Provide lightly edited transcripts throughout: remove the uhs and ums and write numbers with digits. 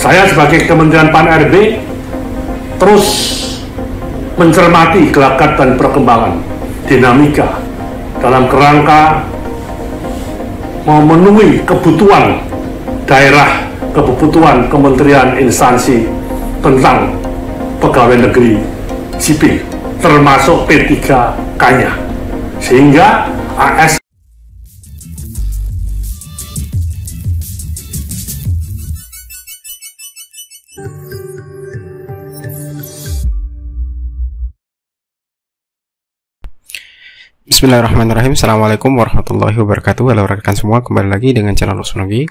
Saya sebagai Kementerian Pan-RB terus mencermati gelagat dan perkembangan dinamika dalam kerangka memenuhi kebutuhan daerah, kebutuhan kementerian instansi tentang pegawai negeri sipil, termasuk P3K-nya, sehingga AS Bismillahirrahmanirrahim. Assalamualaikum warahmatullahi wabarakatuh. Halo rekan semua, kembali lagi dengan channel Rusnogi.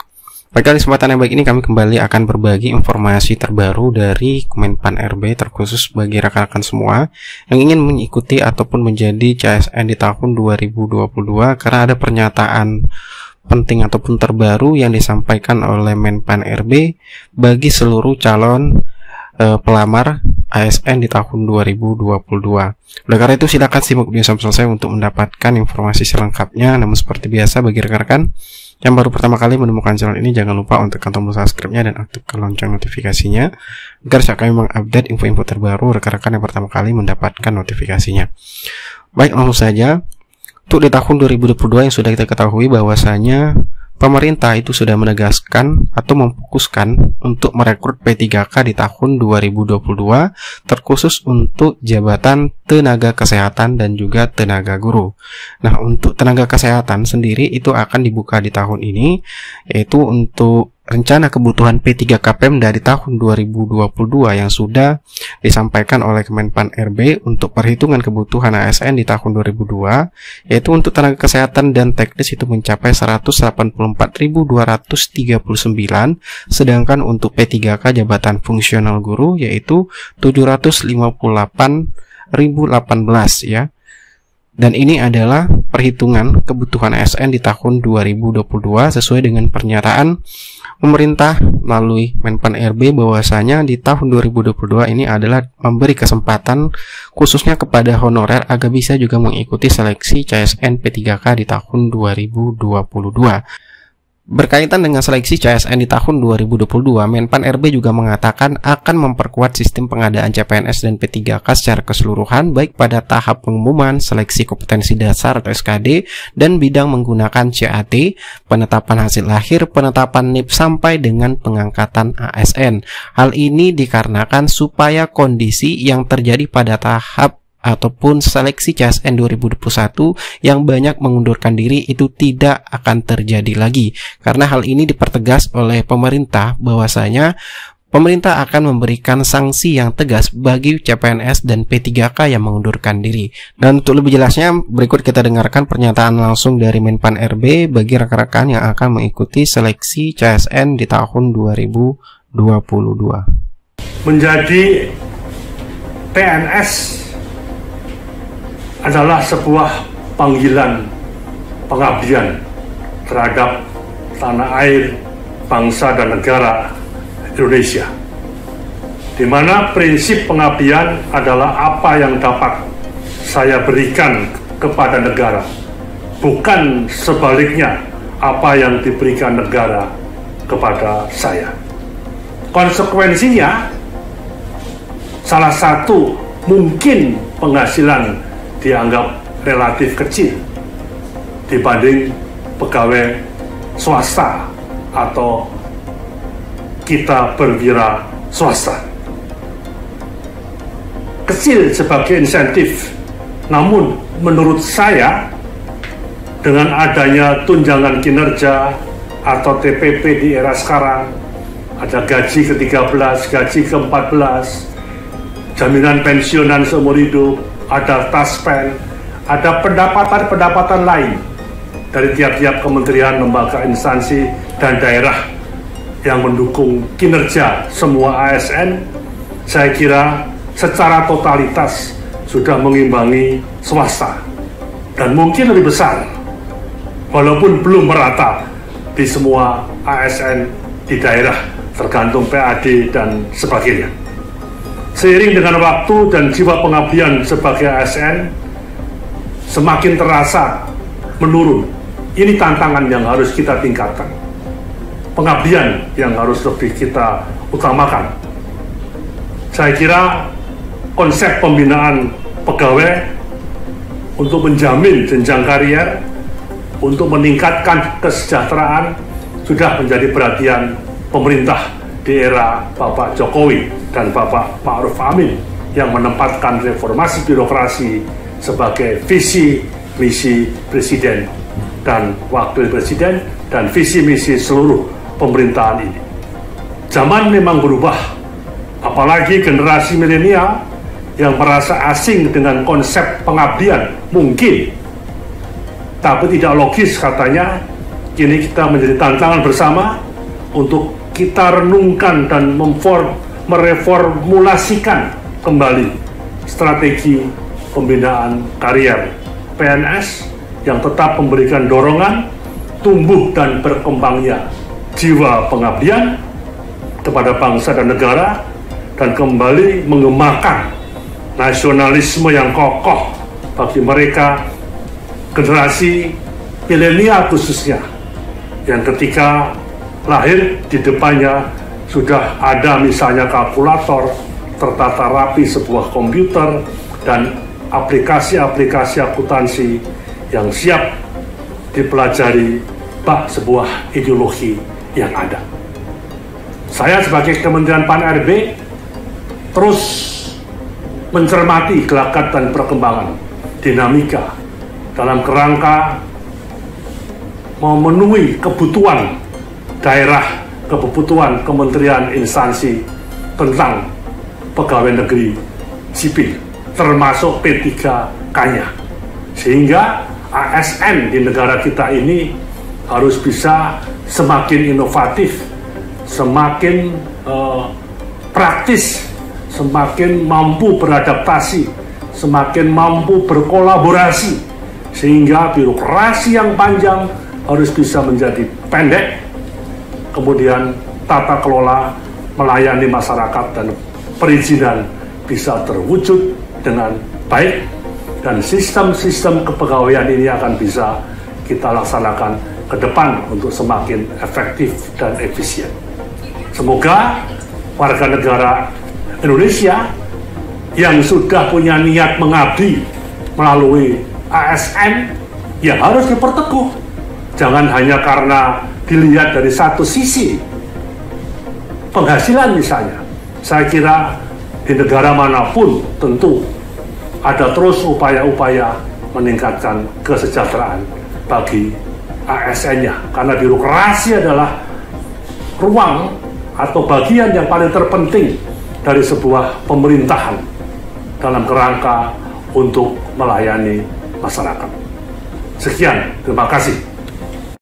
Pada kesempatan yang baik ini kami kembali akan berbagi informasi terbaru dari Kemenpan RB, terkhusus bagi rekan-rekan semua yang ingin mengikuti ataupun menjadi CSN di tahun 2022, karena ada pernyataan penting ataupun terbaru yang disampaikan oleh Menpan RB bagi seluruh calon pelamar ASN di tahun 2022. Oleh karena itu silakan simak video sampai selesai untuk mendapatkan informasi selengkapnya. Namun seperti biasa, bagi rekan-rekan yang baru pertama kali menemukan channel ini, jangan lupa untuk tekan tombol subscribe-nya dan aktifkan lonceng notifikasinya agar saat kami mengupdate info-info terbaru, rekan-rekan yang pertama kali mendapatkan notifikasinya. Baik, langsung saja. Untuk di tahun 2022 yang sudah kita ketahui bahwasanya pemerintah itu sudah menegaskan atau memfokuskan untuk merekrut P3K di tahun 2022, terkhusus untuk jabatan tenaga kesehatan dan juga tenaga guru. Nah, untuk tenaga kesehatan sendiri itu akan dibuka di tahun ini, yaitu untuk rencana kebutuhan P3K Pemda di tahun 2022 yang sudah disampaikan oleh Kemenpan RB untuk perhitungan kebutuhan ASN di tahun 2002, yaitu untuk tenaga kesehatan dan teknis itu mencapai 184.239, sedangkan untuk P3K jabatan fungsional guru yaitu 758.018 ya. Dan ini adalah perhitungan kebutuhan ASN di tahun 2022 sesuai dengan pernyataan pemerintah melalui Menpan RB bahwasanya di tahun 2022 ini adalah memberi kesempatan khususnya kepada honorer agar bisa juga mengikuti seleksi CSN P3K di tahun 2022. Berkaitan dengan seleksi CSN di tahun 2022, Menpan RB juga mengatakan akan memperkuat sistem pengadaan CPNS dan P3K secara keseluruhan, baik pada tahap pengumuman, seleksi kompetensi dasar atau SKD, dan bidang menggunakan CAT, penetapan hasil lahir, penetapan NIP, sampai dengan pengangkatan ASN. Hal ini dikarenakan supaya kondisi yang terjadi pada tahap ataupun seleksi CSN 2021 yang banyak mengundurkan diri itu tidak akan terjadi lagi, karena hal ini dipertegas oleh pemerintah bahwasanya pemerintah akan memberikan sanksi yang tegas bagi CPNS dan P3K yang mengundurkan diri. Dan untuk lebih jelasnya, berikut kita dengarkan pernyataan langsung dari Menpan RB bagi rekan-rekan yang akan mengikuti seleksi CSN di tahun 2022. Menjadi PNS adalah sebuah panggilan pengabdian terhadap tanah air, bangsa dan negara Indonesia, di mana prinsip pengabdian adalah apa yang dapat saya berikan kepada negara, bukan sebaliknya apa yang diberikan negara kepada saya. Konsekuensinya, salah satu mungkin penghasilan dianggap relatif kecil dibanding pegawai swasta atau kita berwira swasta. Kecil sebagai insentif, namun menurut saya dengan adanya tunjangan kinerja atau TPP di era sekarang, ada gaji ke-13, gaji ke-14, jaminan pensiunan seumur hidup, ada taspen, ada pendapatan-pendapatan lain dari tiap-tiap kementerian, lembaga, instansi, dan daerah yang mendukung kinerja semua ASN, saya kira secara totalitas sudah mengimbangi swasta dan mungkin lebih besar, walaupun belum merata di semua ASN di daerah, tergantung PAD dan sebagainya. Seiring dengan waktu dan jiwa pengabdian sebagai ASN semakin terasa menurun. Ini tantangan yang harus kita tingkatkan. pengabdian yang harus lebih kita utamakan. Saya kira konsep pembinaan pegawai untuk menjamin jenjang karier, untuk meningkatkan kesejahteraan sudah menjadi perhatian pemerintah di era Bapak Jokowi dan Bapak Ma'ruf Amin yang menempatkan reformasi birokrasi sebagai visi misi Presiden dan Wakil Presiden dan visi misi seluruh pemerintahan ini. Zaman memang berubah, apalagi generasi milenial yang merasa asing dengan konsep pengabdian mungkin, tapi tidak logis katanya. Kini kita menjadi tantangan bersama untuk kita renungkan dan mereformulasikan kembali strategi pembinaan karier PNS yang tetap memberikan dorongan tumbuh dan berkembangnya jiwa pengabdian kepada bangsa dan negara, dan kembali mengemakan nasionalisme yang kokoh bagi mereka generasi milenial khususnya, yang ketika lahir di depannya sudah ada misalnya kalkulator, tertata rapi sebuah komputer, dan aplikasi-aplikasi akuntansi yang siap dipelajari bak sebuah ideologi yang ada. Saya sebagai Kementerian Pan-RB terus mencermati gelagat dan perkembangan dinamika dalam kerangka memenuhi kebutuhan daerah, kebutuhan kementerian instansi tentang pegawai negeri sipil, termasuk P3K-nya, sehingga ASN di negara kita ini harus bisa semakin inovatif, semakin praktis, semakin mampu beradaptasi, semakin mampu berkolaborasi, sehingga birokrasi yang panjang harus bisa menjadi pendek, kemudian tata kelola melayani masyarakat dan perizinan bisa terwujud dengan baik, dan sistem-sistem kepegawaian ini akan bisa kita laksanakan ke depan untuk semakin efektif dan efisien. Semoga warga negara Indonesia yang sudah punya niat mengabdi melalui ASN ya harus diperteguh. Jangan hanya karena dilihat dari satu sisi penghasilan misalnya. Saya kira di negara manapun tentu ada terus upaya-upaya meningkatkan kesejahteraan bagi ASN-nya, karena birokrasi adalah ruang atau bagian yang paling terpenting dari sebuah pemerintahan dalam kerangka untuk melayani masyarakat. Sekian, terima kasih.